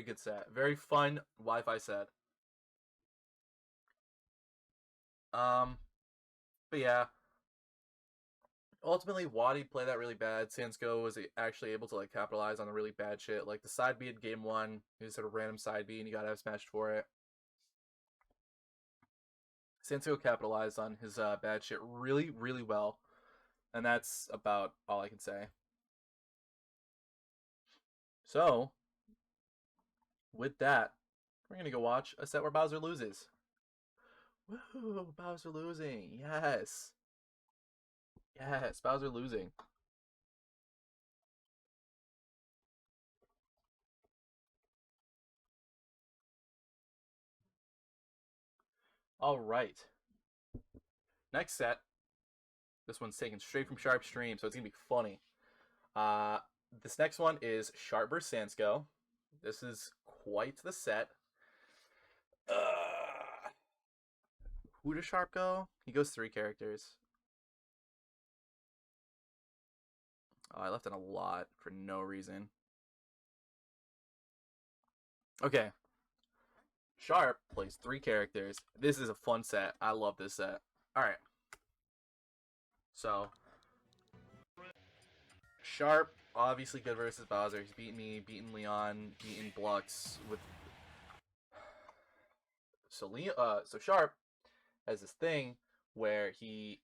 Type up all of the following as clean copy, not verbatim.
very good set. Very fun Wi-Fi set. But yeah. Ultimately, Wadi played that really bad. Sansko was actually able to like capitalize on the really bad shit. Like the side B in game 1, he just had a random side B and he got F smashed for it. Sansko capitalized on his bad shit really, really well. And that's about all I can say. So, with that, we're going to go watch a set where Bowser loses. Woohoo, Bowser losing. Yes. Yes, Bowser losing. All right. Next set. This one's taken straight from Sharp Stream, so it's going to be funny. This next one is Sharp vs. Sansko. This is quite the set. Who does Sharp go? He goes 3 characters. Oh, I left in a lot for no reason. Okay. Sharp plays 3 characters. This is a fun set. I love this set. Alright. So, Sharp, obviously good versus Bowser. He's beaten me, beaten Leon, beaten Blux with... So Sharp has this thing where he,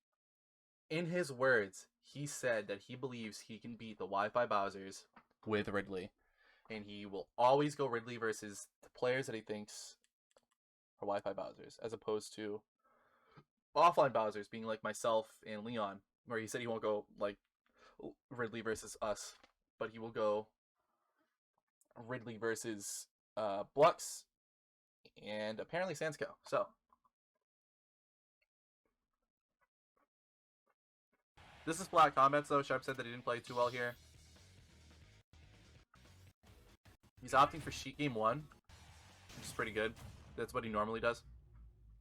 in his words, he said that he believes he can beat the Wi-Fi Bowsers with Ridley. And he will always go Ridley versus the players that he thinks are Wi-Fi Bowsers, as opposed to offline Bowsers being like myself and Leon, where he said he won't go like Ridley versus us, but he will go Ridley versus Blux and apparently Sansko. So this is Black Comments though. Sharp said that he didn't play too well here. He's opting for Sheik game 1, which is pretty good. That's what he normally does.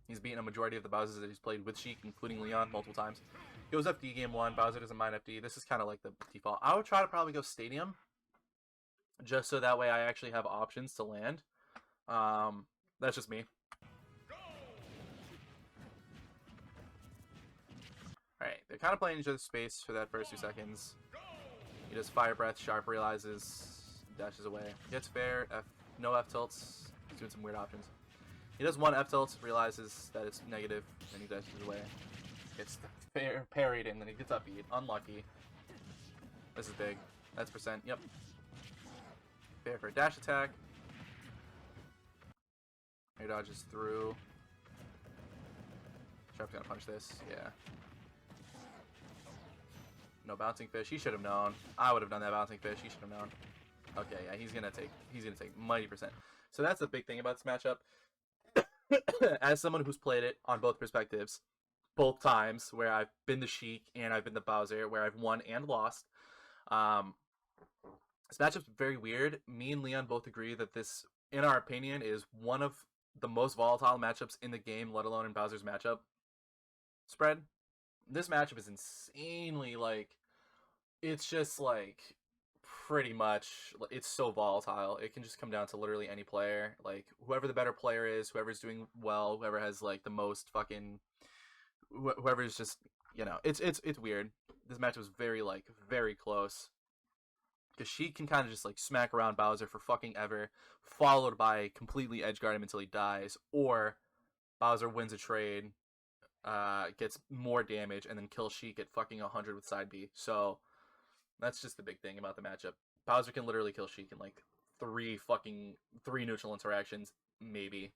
He's beaten a majority of the Bowsers that he's played with Sheik, including Leon, multiple times. He goes FD game 1. Bowser doesn't mind FD. This is kind of like the default. I would try to probably go Stadium, just so that way I actually have options to land. That's just me. Alright, they're kind of playing each other's space for that first 2 seconds. He does Fire Breath. Sharp realizes, dashes away. Gets fair. No F tilts. He's doing some weird options. He does 1 F tilt, realizes that it's negative, and he dashes away. Gets parried, and then he gets up beat. Unlucky. This is big. That's percent. Yep. Fair for a dash attack. He dodges through. Sharp's gonna punch this. Yeah. No bouncing fish. He should have known. I would have done that bouncing fish. He should have known. Okay, yeah, he's gonna take mighty percent. So that's the big thing about this matchup. As someone who's played it on both perspectives, both times where I've been the Sheik and I've been the Bowser, where I've won and lost, this matchup's very weird. Me and Leon both agree that this, in our opinion, is one of the most volatile matchups in the game, let alone in Bowser's matchup spread. This matchup is insanely, like, it's just, like, pretty much, it's so volatile. It can just come down to literally any player. Like, whoever the better player is, whoever's doing well, whoever has, like, the most fucking, whoever's just, you know, it's weird. This match was very, like, very close. Because she can kind of just, like, smack around Bowser for fucking ever, followed by completely edgeguard him until he dies, or Bowser wins a trade, gets more damage, and then kills Sheik at fucking 100 with side B. So, that's just the big thing about the matchup. Bowser can literally kill Sheik in, like, 3 neutral interactions, maybe.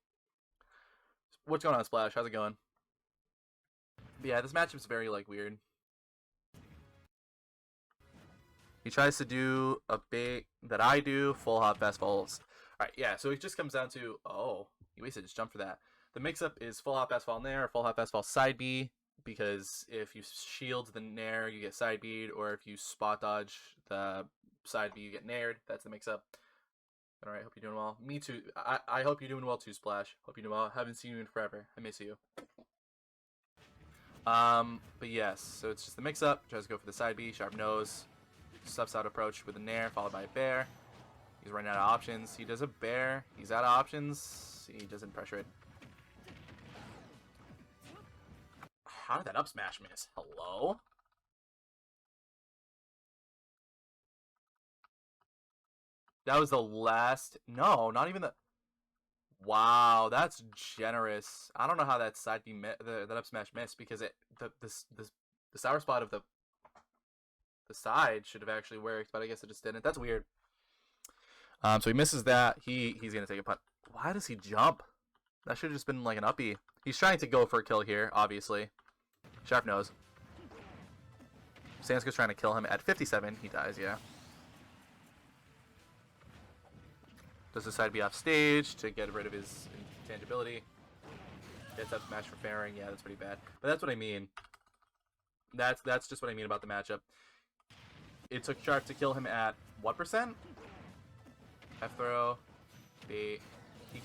What's going on, Splash? How's it going? But yeah, this matchup's very, like, weird. He tries to do a bait that I do, full hop fast falls. Alright, yeah, so it just comes down to, oh, he wasted his jump for that. The mix-up is full hop fast fall nair, or full hop fast fall side B, because if you shield the nair, you get side B'd, or if you spot dodge the side B, you get naired. That's the mix-up. Alright, hope you're doing well. Me too. I hope you're doing well too, Splash. Hope you're doing well. Haven't seen you in forever. I miss you. But yes, so it's just the mix-up. Tries to go for the side B, sharp nose. Stuffs out approach with a nair, followed by a bear. He's running out of options. He does a bear. He's out of options. He doesn't pressure it. How did that up smash miss? Hello? That was the last... No, not even the... Wow, that's generous. I don't know how that side B that up smash missed because the sour spot of the side should have actually worked, but I guess it just didn't. That's weird. So he misses that. He's gonna take a punt. Why does he jump? That should have just been like an uppie. He's trying to go for a kill here, obviously. Sharp knows. Sansko's trying to kill him at 57. He dies, yeah. Does decide to be off stage to get rid of his intangibility. Gets up smash for fairing. Yeah, that's pretty bad. But that's what I mean. That's just what I mean about the matchup. It took Sharp to kill him at what percent? F throw. He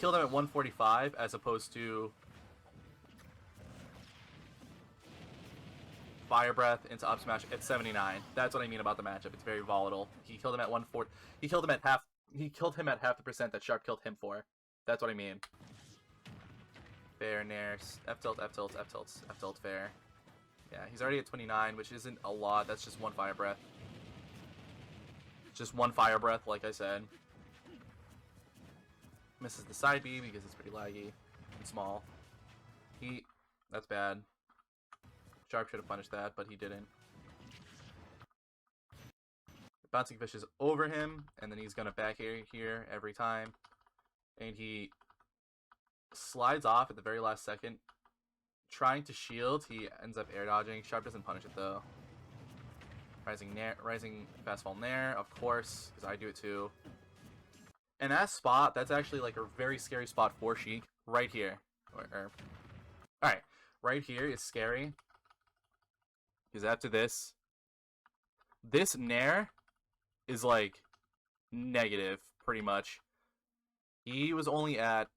killed him at 145 as opposed to Fire Breath into up smash at 79. That's what I mean about the matchup. It's very volatile. He killed him at 140. He killed him at half. He killed him at half the percent that Sharp killed him for. That's what I mean. Fair, nair, F tilt, F tilt, F tilt, F tilt, fair. Yeah, he's already at 29, which isn't a lot. That's just one Fire Breath. Just one Fire Breath, like I said. Misses the side B because it's pretty laggy and small. That's bad. Sharp should have punished that, but he didn't. Bouncing fish is over him, and then he's gonna back air here every time. And he slides off at the very last second. Trying to shield, he ends up air dodging. Sharp doesn't punish it though. Rising fastball nair, of course, because I do it too. And that spot, that's actually like a very scary spot for Sheik. Right here. Alright, right here is scary. Because after this nair is like negative, pretty much. He was only at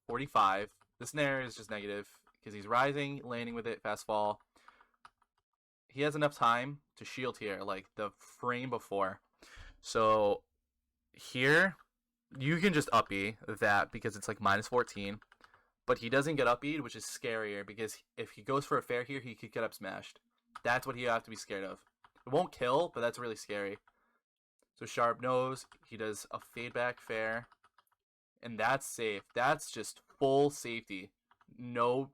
45. This nair is just negative because he's rising, landing with it, fast fall. He has enough time to shield here, like the frame before. So here, you can just up-B that because it's like minus 14. But he doesn't get up-B'd, which is scarier because if he goes for a fair here, he could get up smashed. That's what you have to be scared of. It won't kill, but that's really scary. So Sharp knows. He does a fade back fair. And that's safe. That's just full safety. No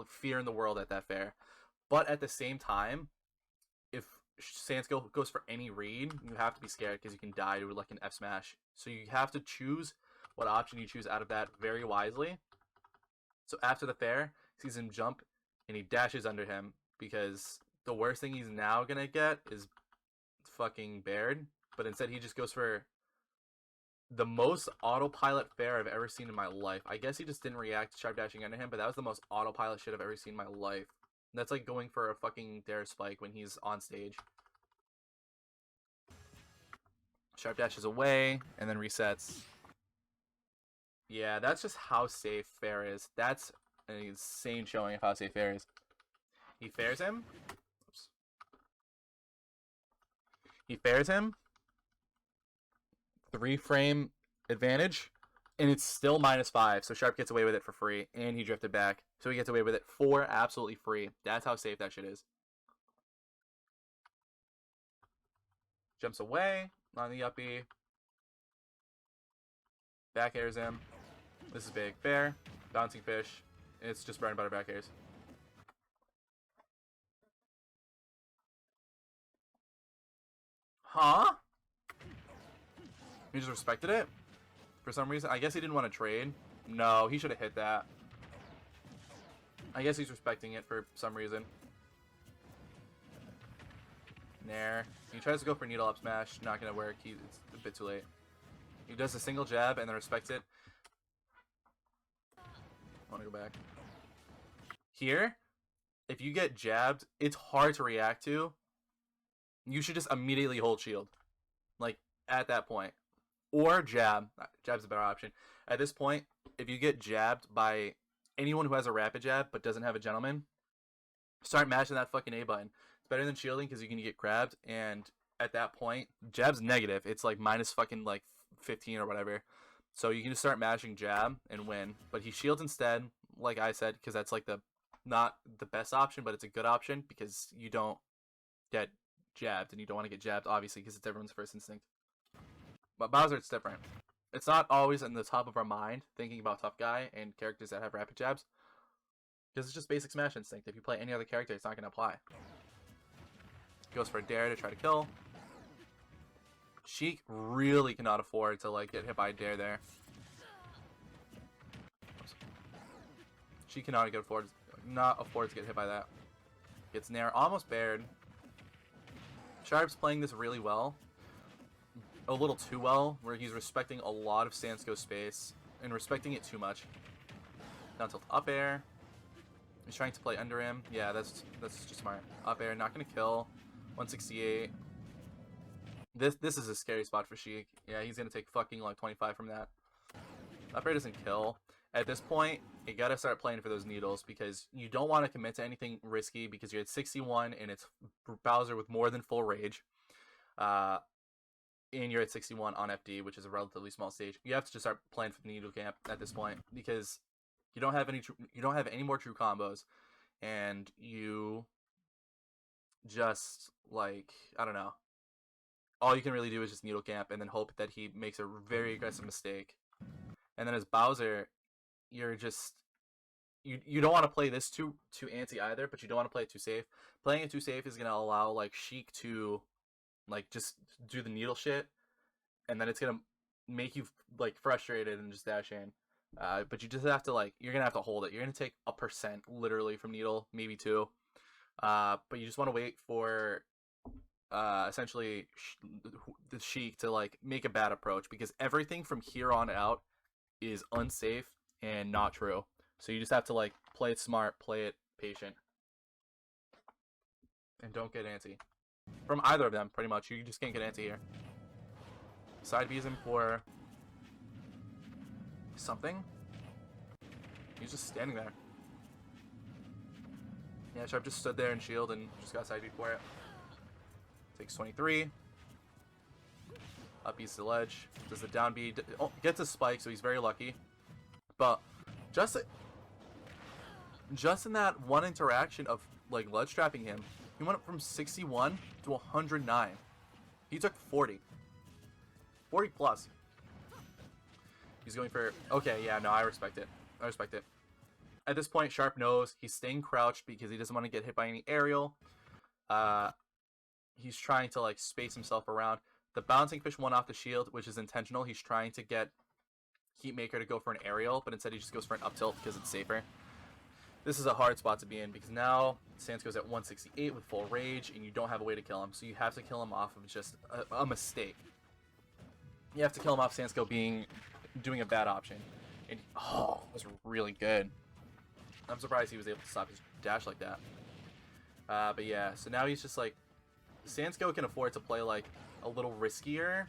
fear in the world at that fair. But at the same time, if Sansko goes for any read, you have to be scared because you can die to like an F smash. So you have to choose what option you choose out of that very wisely. So after the fair, he sees him jump and he dashes under him because the worst thing he's now gonna get is fucking bared. But instead he just goes for the most autopilot fair I've ever seen in my life. I guess he just didn't react to Sharp dashing under him, but that was the most autopilot shit I've ever seen in my life. That's like going for a fucking dare spike when he's on stage. Sharp dashes away and then resets. Yeah, that's just how safe fair is. That's an insane showing of how safe fair is. He fairs him. Oops. He fairs him. 3-frame advantage. And it's still -5. So Sharp gets away with it for free. And he drifted back. So he gets away with it for absolutely free. That's how safe that shit is. Jumps away on the uppie. Back airs him. This is big. Fair. Bouncing fish. It's just bread and butter back airs. Huh? He just respected it? For some reason. I guess he didn't want to trade. No, he should have hit that. I guess he's respecting it for some reason. Nair. He tries to go for needle up smash. Not going to work. It's a bit too late. He does a single jab and then respects it. I want to go back. Here, if you get jabbed, it's hard to react to. You should just immediately hold shield. Like, at that point. Or jab. Jab's a better option. At this point, if you get jabbed by anyone who has a rapid jab but doesn't have a gentleman, start mashing that fucking A button. It's better than shielding because you can get grabbed, and at that point, jab's negative. It's like minus fucking like 15 or whatever. So you can just start mashing jab and win. But he shields instead, like I said, because that's like the not the best option, but it's a good option because you don't get jabbed, and you don't want to get jabbed, obviously, because it's everyone's first instinct. But Bowser, it's different. It's not always in the top of our mind thinking about tough guy and characters that have rapid jabs, because it's just basic smash instinct. If you play any other character, it's not going to apply. Goes for a dare to try to kill. Sheik really cannot afford to like get hit by a dare there. She cannot afford to get hit by that. Gets nair, almost bared. Sharp's playing this really well. A little too well, where he's respecting a lot of Sansko space and respecting it too much. Down tilt up air. He's trying to play under him. Yeah, that's just smart. Up air, not gonna kill. 168. This is a scary spot for Sheik. Yeah, he's gonna take fucking like 25 from that. Up air doesn't kill. At this point, you gotta start playing for those needles because you don't want to commit to anything risky because you're at 61 and it's Bowser with more than full rage. And you're at 61 on FD, which is a relatively small stage. You have to just start playing for the needle camp at this point because you don't have any more true combos, and you just like, I don't know. All you can really do is just needle camp and then hope that he makes a very aggressive mistake. And then as Bowser, you're just you don't want to play this too anti either, but you don't want to play it too safe. Playing it too safe is gonna allow like Sheik to like just do the needle shit, and then it's gonna make you like frustrated and just dash in. But you just have to like you're gonna have to hold it. You're gonna take 1% literally from needle, maybe 2. But you just want to wait for essentially the Sheik to like make a bad approach, because everything from here on out is unsafe and not true. So you just have to like play it smart, play it patient, and don't get antsy from either of them. Pretty much, you just can't get antsy here. Side B's him for something. He's just standing there. Yeah, Sharp just stood there and shield and just got side B for it. Takes 23. Up B's the ledge. Does the down B. Oh, gets a spike, so he's very lucky. But just in that one interaction of like ledge trapping him, he went up from 61 to 109. He took 40. 40 plus. He's going for... Okay, yeah, no, I respect it. I respect it. At this point, Sharp knows he's staying crouched because he doesn't want to get hit by any aerial. He's trying to like space himself around. The bouncing fish won off the shield, which is intentional. He's trying to get Heatmaker to go for an aerial, but instead he just goes for an up tilt because it's safer. This is a hard spot to be in because now Sansko's at 168 with full rage, and you don't have a way to kill him, so you have to kill him off of just a mistake. You have to kill him off Sansko doing a bad option. And oh, it was really good. I'm surprised he was able to stop his dash like that. But yeah, so now he's just like, Sansko can afford to play like a little riskier,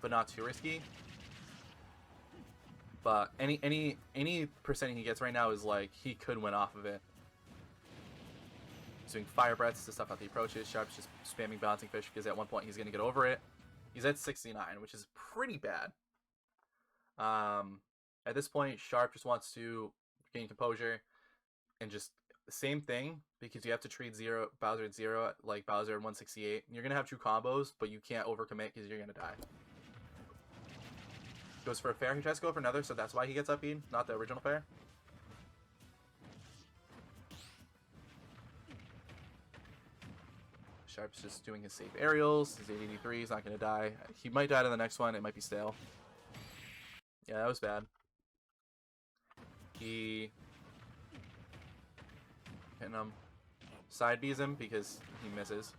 but not too risky. But any percent he gets right now is like he could win off of it. He's doing fire breaths to stuff out the approaches. Sharp's just spamming bouncing fish because at one point he's gonna get over it. He's at 69, which is pretty bad. At this point, Sharp just wants to gain composure and just the same thing, because you have to treat Bowser at 0 like Bowser at 168. You're gonna have true combos, but you can't overcommit because you're gonna die. Goes for a fair. He tries to go for another, so that's why he gets up beat, not the original fair. Sharp's just doing his safe aerials. His 883, he's not gonna die. He might die to the next one. It might be stale. Yeah, that was bad. He hitting him. Side B's him because he misses.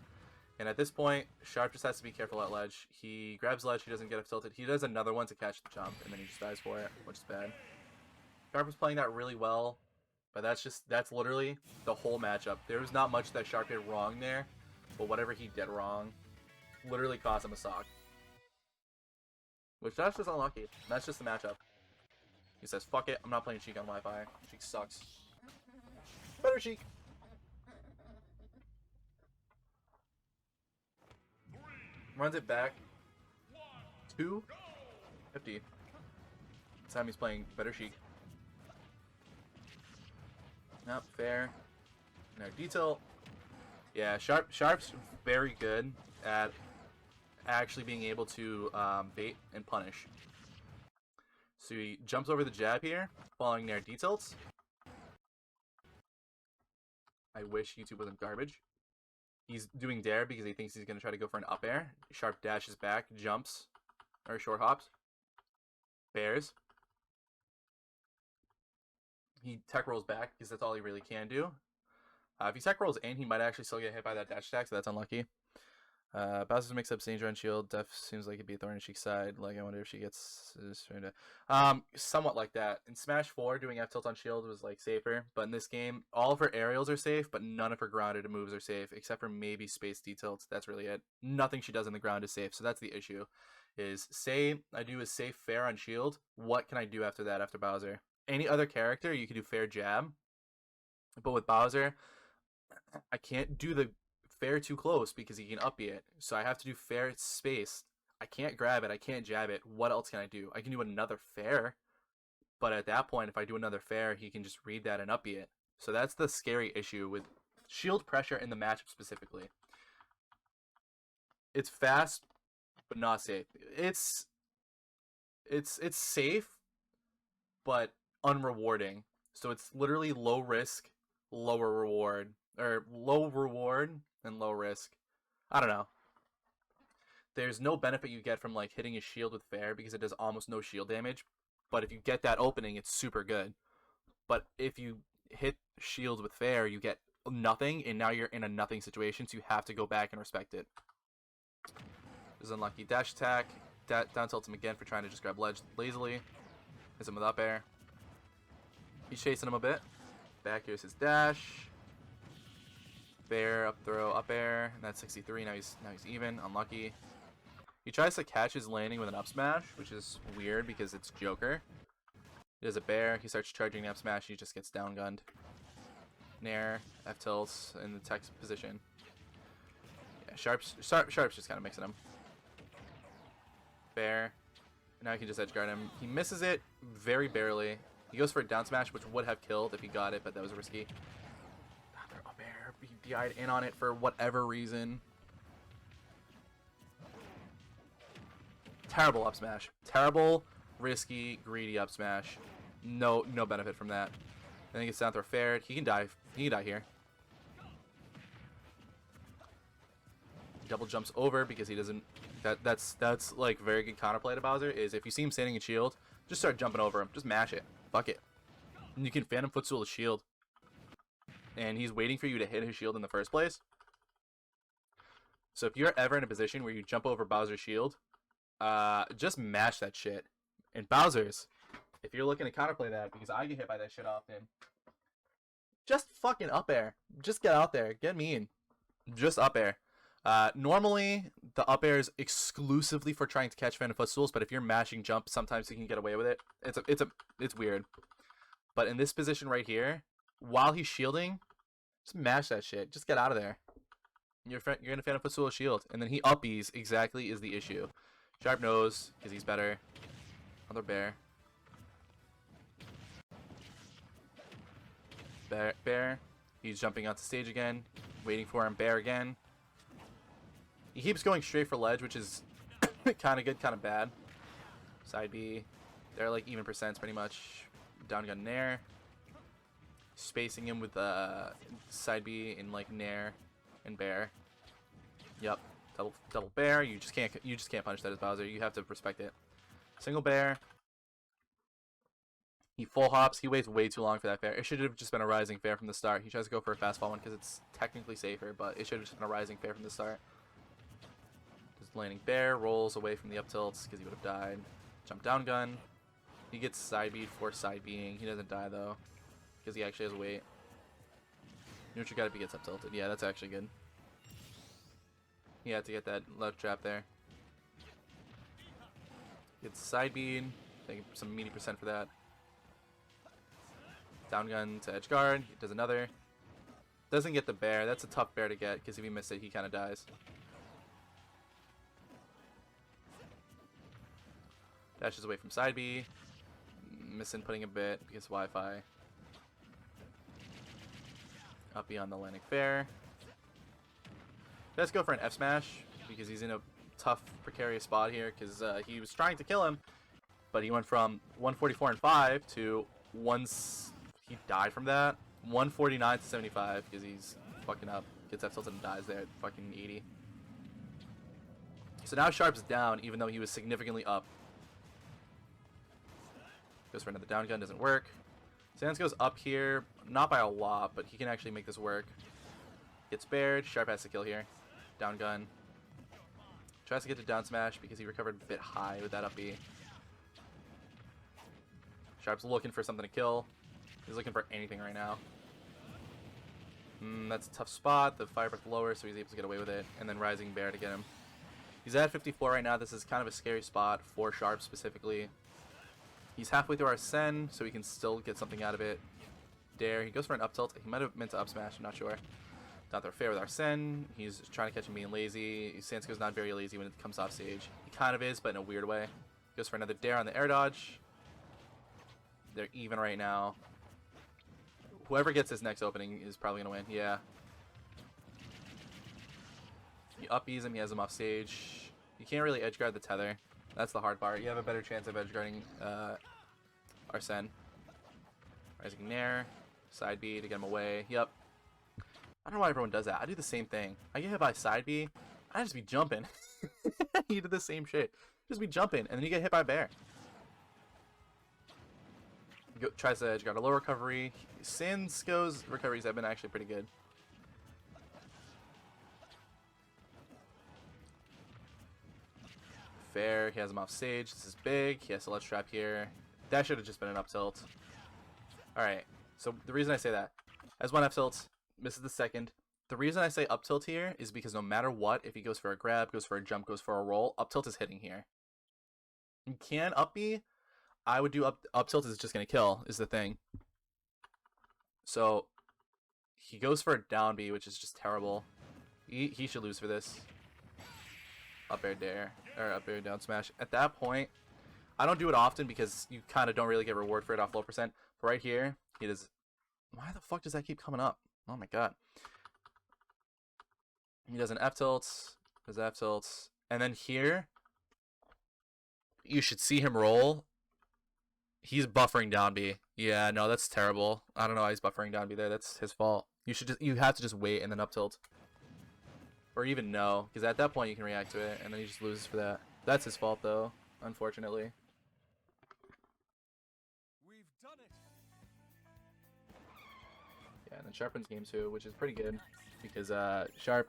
And at this point, Sharp just has to be careful at ledge. He grabs ledge, he doesn't get it tilted. He does another one to catch the jump, and then he just dies for it, which is bad. Sharp was playing that really well, but that's literally the whole matchup. There was not much that Sharp did wrong there, but whatever he did wrong literally cost him a sock. Which that's just unlucky. That's just the matchup. He says, fuck it, I'm not playing Sheik on Wi-Fi. Sheik sucks. Better Sheik. Runs it back. 250. This time he's playing better Sheik. Nope, fair. No detail. Yeah, Sharp's very good at actually being able to bait and punish. So he jumps over the jab here, following Nair D-tilts. I wish YouTube wasn't garbage. He's doing dare because he thinks he's going to try to go for an up air. Sharp dashes back, jumps, or short hops. Bears. He tech rolls back because that's all he really can do. If he tech rolls in, he might actually still get hit by that dash attack, so that's unlucky. Bowser's mix up Danger on shield. Def seems like it'd be a thorn in Sheik's side. Like, I wonder if she gets somewhat like that. In Smash 4, doing F tilt on shield was like safer, but in this game, all of her aerials are safe, but none of her grounded moves are safe, except for maybe space D tilts. That's really it. Nothing she does in the ground is safe, so that's the issue. Is say I do a safe fair on shield. What can I do after that? After Bowser, any other character you can do fair jab, but with Bowser, I can't do the fair too close because he can up it. So I have to do fair space. I can't grab it. I can't jab it. What else can I do? I can do another fair. But at that point, if I do another fair, he can just read that and up it. So that's the scary issue with shield pressure in the matchup specifically. It's fast, but not safe. It's safe, but unrewarding. So it's literally low risk, lower reward. Or low reward and low risk. I don't know. There's no benefit you get from like hitting a shield with fair because it does almost no shield damage. But if you get that opening, it's super good. But if you hit shields with fair, you get nothing, and now you're in a nothing situation, so you have to go back and respect it. This is unlucky. Dash attack. Down tilts him again for trying to just grab ledge lazily. Hits him with up air. He's chasing him a bit. Back here's his dash. Fair, up throw, up air, and that's 63. Now he's even. Unlucky. He tries to catch his landing with an up smash, which is weird because it's Joker. He does a bear. He starts charging the up smash. He just gets down gunned. Nair, F tilts in the tech position. Yeah, Sharp's just kind of mixing him. Bear. Now he can just edge guard him. He misses it very barely. He goes for a down smash, which would have killed if he got it, but that was risky. He DI'd in on it for whatever reason. Terrible up smash. Terrible, risky, greedy up smash. No benefit from that. I think it's down throw fair. He can die. He can die here. Double jumps over because he doesn't. That's like very good counterplay to Bowser. Is if you see him standing in shield, just start jumping over him. Just mash it. Fuck it. And you can Phantom Footstool the shield. And he's waiting for you to hit his shield in the first place. So if you're ever in a position where you jump over Bowser's shield, just mash that shit. And Bowser's, if you're looking to counterplay that, because I get hit by that shit often, just fucking up air. Just get out there. Get mean. Just up air. Normally, the up air is exclusively for trying to catch Phantom Footstools, but if you're mashing jump, sometimes you can get away with it. It's weird. But in this position right here, while he's shielding, just mash that shit. Just get out of there. You're gonna Phantom Footstool a shield, and then he uppies exactly is the issue. Sharp knows because he's better. Another bear. Bear. He's jumping onto stage again. Waiting for him. Bear again. He keeps going straight for ledge, which is kind of good, kind of bad. Side B. They're like even percents pretty much. Down gun Nair. Spacing him with side B in like Nair and Bear. Yep. Double bear. You just can't punish that as Bowser. You have to respect it. Single bear. He full hops. He waits way too long for that fair. It should have just been a rising fair from the start. He tries to go for a fastball one because it's technically safer, but it should have just been a rising fair from the start. Just landing bear, rolls away from the up tilts because he would have died. Jump down gun. He gets side beat for side being. He doesn't die though because he actually has weight. Neutral got if he gets up tilted. Yeah, that's actually good. He had to get that left trap there. Gets side beat. Taking some meaty percent for that. Down gun to edge guard. He does another. Doesn't get the bear. That's a tough bear to get because if he misses it, he kind of dies. Dashes away from side B. Misinputting a bit because Wi-Fi. Up B on the landing fair. Let's go for an F smash because he's in a tough, precarious spot here because he was trying to kill him, but he went from 144 and 5 to he died from that 149 to 75 because he's fucking up. Gets F tilted and dies there at fucking 80. So now Sharp's down even though he was significantly up. Goes for another down gun, doesn't work. Sansko's up here, not by a lot, but he can actually make this work. Gets bared. Sharp has to kill here. Down gun. Tries to get to down smash because he recovered a bit high with that up B. Sharp's looking for something to kill. He's looking for anything right now. That's a tough spot. The fire breath lower, so he's able to get away with it. And then Rising Bear to get him. He's at 54 right now. This is kind of a scary spot for Sharp specifically. He's halfway through our Sen, so he can still get something out of it. Dare. He goes for an up tilt. He might have meant to up smash. I'm not sure. Not there fair with our Sen. He's trying to catch him being lazy. Sansko's not very lazy when it comes off stage. He kind of is, but in a weird way. Goes for another dare on the air dodge. They're even right now. Whoever gets this next opening is probably going to win. Yeah. You up B's him. He has him off stage. You can't really edge guard the tether. That's the hard part. You have a better chance of edge guarding our Sen. Rising Nair. Side B to get him away. Yep. I don't know why everyone does that. I do the same thing. I get hit by side B. I just be jumping. You do the same shit. Just be jumping, and then you get hit by a bear. Tries to edge guard a low recovery. Sansko's recoveries have been actually pretty good. Fair. He has him off stage. This is big. He has a ledge trap here. That should have just been an up tilt. Alright. So the reason I say that, as one F tilt, misses the second. The reason I say up tilt here is because no matter what, if he goes for a grab, goes for a jump, goes for a roll, up tilt is hitting here. You can up B. I would do up tilt is just going to kill, is the thing. So he goes for a down B, which is just terrible. He should lose for this. Up air dare, or up air down smash. At that point, I don't do it often because you kind of don't really get reward for it off low percent. But right here, he does. Why the fuck does that keep coming up? Oh my god. He does an F tilt, does F tilt, and then here, you should see him roll. He's buffering down B. Yeah, no, that's terrible. I don't know why he's buffering down B there. That's his fault. You have to just wait and then up tilt. Or even no, because at that point you can react to it, and then he just loses for that. That's his fault, though, unfortunately. We've done it. Yeah, and then Sharp wins game 2, which is pretty good, because Sharp,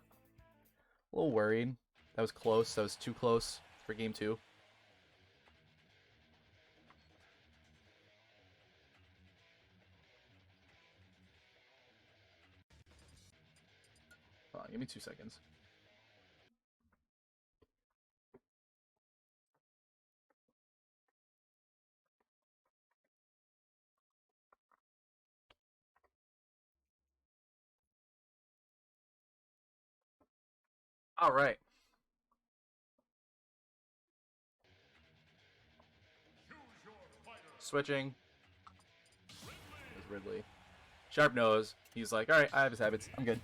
a little worried. That was close. That was too close for game 2. Hold on, give me 2 seconds. All right. Switching. There's Ridley. Sharp knows. He's like, all right, I have his habits. I'm good.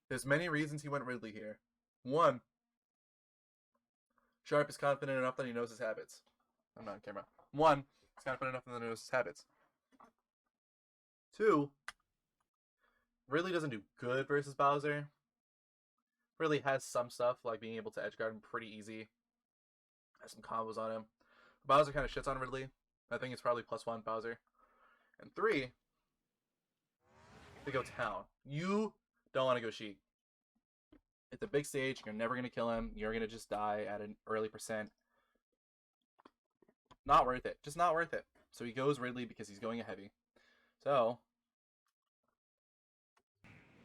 There's many reasons he went Ridley here. 1, Sharp is confident enough that he knows his habits. I'm not on camera. 1, he's confident enough that he knows his habits. 2, Ridley doesn't do good versus Bowser. Ridley has some stuff, like being able to edge guard him pretty easy. Has some combos on him. Bowser kind of shits on Ridley. I think it's probably +1 Bowser. And 3, they go town. You don't want to go Sheik. It's a big stage. You're never going to kill him. You're going to just die at an early percent. Not worth it. Just not worth it. So he goes Ridley because he's going a heavy. So,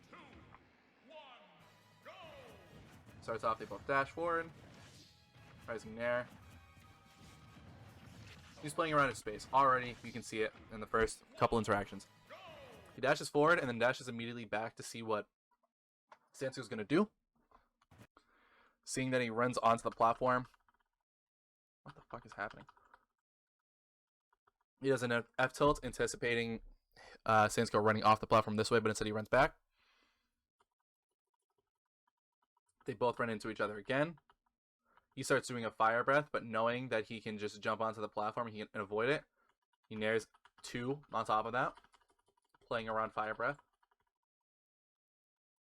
2, 1, go! starts off, they both dash forward. Rising Nair. He's playing around in space. Already, you can see it in the first couple interactions. He dashes forward and then dashes immediately back to see what Sansko's going to do. Seeing that he runs onto the platform. What the fuck is happening? He does an F-tilt, anticipating Sansko running off the platform this way, but instead he runs back. They both run into each other again. He starts doing a fire breath, but knowing that he can just jump onto the platform, he can avoid it. He nairs 2 on top of that, playing around fire breath.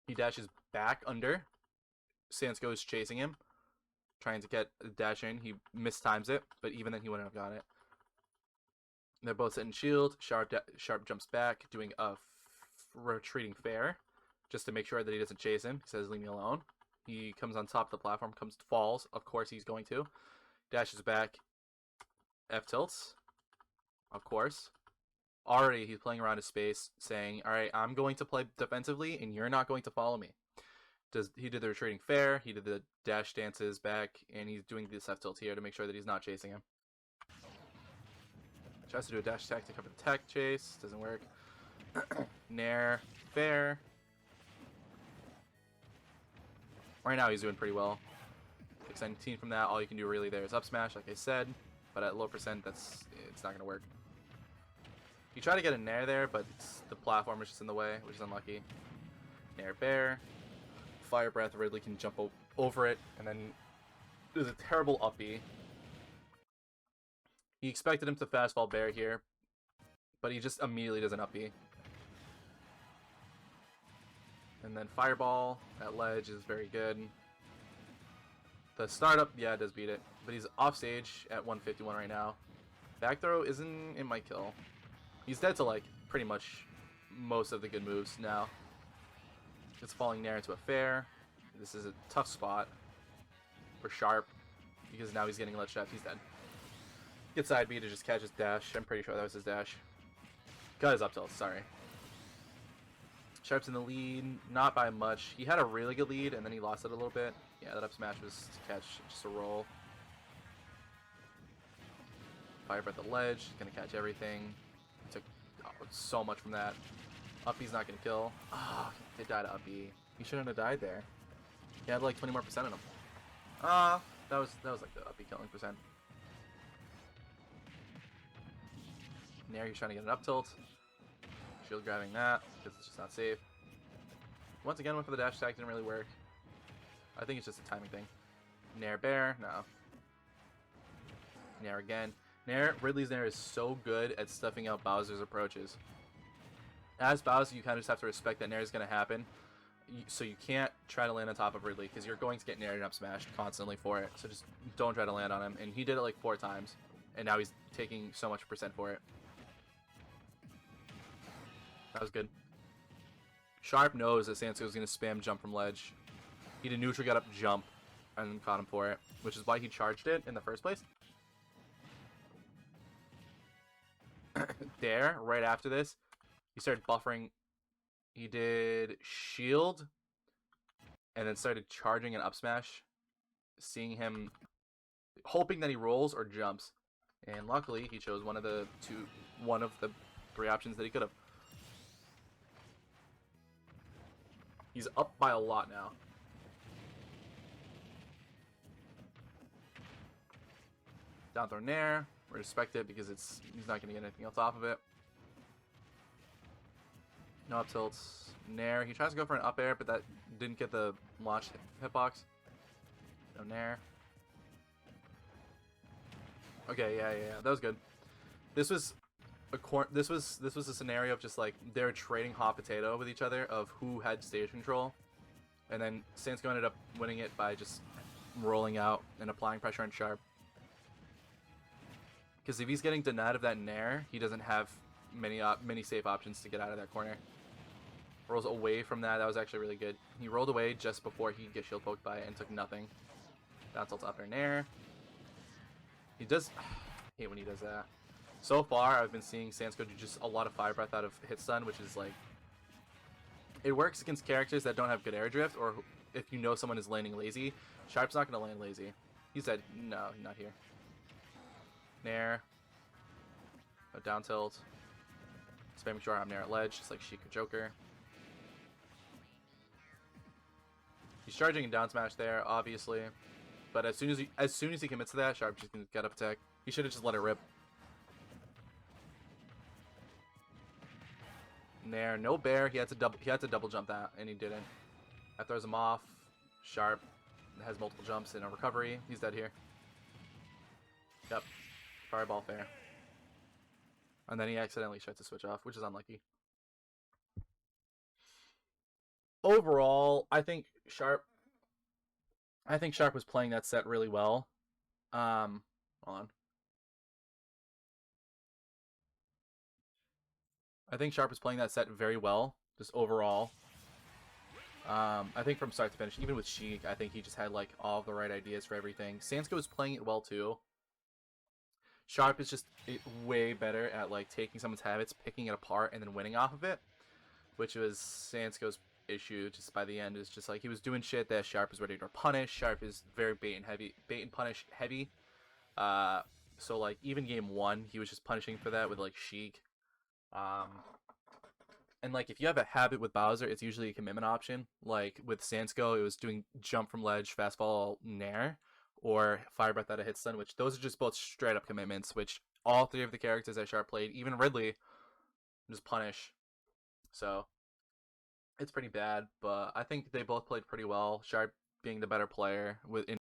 He dashes back under. Sansko is chasing him, trying to get a dash in. He mistimes it, but even then he wouldn't have got it. They're both setting shield. Sharp jumps back, doing a retreating fair, just to make sure that he doesn't chase him. He says, "Leave me alone." He comes on top of the platform, falls. Of course he's going to. Dashes back. F-tilts. Of course. Already he's playing around his space, saying, "Alright, I'm going to play defensively, and you're not going to follow me." He did the retreating fair, he did the dash dances back, and he's doing this F-tilt here to make sure that he's not chasing him. Tries to do a dash attack to cover the tech chase. Doesn't work. Nair. Fair. Right now he's doing pretty well. 619 from that. All you can do really there is up smash, like I said. But at low percent, it's not going to work. You try to get a Nair there, but the platform is just in the way, which is unlucky. Nair Bear. Fire Breath. Ridley can jump over it, and then there's a terrible up B. He expected him to fastball Bear here, but he just immediately does an up B. And then Fireball at ledge is very good. The startup, yeah, it does beat it, but he's off stage at 151 right now. Back throw isn't, it might kill. He's dead to like pretty much most of the good moves now. It's falling Nair into a fair. This is a tough spot for Sharp because now he's getting ledge trapped. He's dead. Gets side B to just catch his dash. I'm pretty sure that was his dash. Got his up tilt, sorry. Sharp's in the lead, not by much. He had a really good lead, and then he lost it a little bit. Yeah, that up smash was to catch just a roll. Fire Breath the ledge, gonna catch everything. He took so much from that. Up B's not gonna kill. Ah, he did die to up B. He shouldn't have died there. He had like 20% more in him. Ah, that was like the up B killing percent. Nair, he's trying to get an up tilt. Shield grabbing that because it's just not safe. Once again, went for the dash attack, didn't really work. I think it's just a timing thing. Nair Bear, no. Nair again. Ridley's Nair is so good at stuffing out Bowser's approaches. As Bowser, you kind of just have to respect that Nair is going to happen. So you can't try to land on top of Ridley because you're going to get Nair and up smashed constantly for it. So just don't try to land on him. And he did it like 4 times. And now he's taking so much percent for it. That was good. Sharp knows that Sansko is going to spam jump from ledge. He did neutral, got up jump, and then caught him for it, which is why he charged it in the first place. There, right after this, he started buffering. He did shield, and then started charging an up smash. Seeing him, hoping that he rolls or jumps, and luckily he chose one of the 3 options that he could have. He's up by a lot now. Down throw Nair. Respect it because he's not going to get anything else off of it. No up tilts. Nair. He tries to go for an up air, but that didn't get the launch hitbox. No Nair. Okay, yeah. That was good. This was a scenario of just like they're trading hot potato with each other of who had stage control, and then Sansko ended up winning it by just rolling out and applying pressure on Sharp. Because if he's getting denied of that Nair, he doesn't have many safe options to get out of that corner. Rolls away from that. That was actually really good. He rolled away just before he get shield poked by it and took nothing. Down tilts up air Nair. He does. I hate when he does that. So far, I've been seeing Sansko do just a lot of Fire Breath out of hit stun, which is like... It works against characters that don't have good air drift, or if you know someone is landing lazy. Sharp's not going to land lazy. He said, no, not here. Nair. A down tilt. Spamming sure I'm near at ledge, just like Sheik or Joker. He's charging a down smash there, obviously. But as soon as he commits to that, Sharp just can get up attack. He should have just let it rip. And there, no bear. He had to double jump that, and he didn't. That throws him off. Sharp has multiple jumps and a recovery. He's dead here. Yep. Fireball fair. And then he accidentally tries to switch off, which is unlucky. Overall, I think Sharp was playing that set really well. Hold on. I think Sharp was playing that set very well, just overall. I think from start to finish, even with Sheik, I think he just had like all the right ideas for everything. Sansko was playing it well too. Sharp is just way better at like taking someone's habits, picking it apart, and then winning off of it, which was Sansko's issue. Just by the end, is just like he was doing shit that Sharp is ready to punish. Sharp is very bait and punish heavy. So like even game 1, he was just punishing for that with like Sheik. And like if you have a habit with Bowser, it's usually a commitment option. Like with Sansko, it was doing jump from ledge, fast fall, nair, or fire breath out of hit stun, which those are just both straight up commitments, which all 3 of the characters that Sharp played, even Ridley, just punish. So it's pretty bad, but I think they both played pretty well. Sharp being the better player with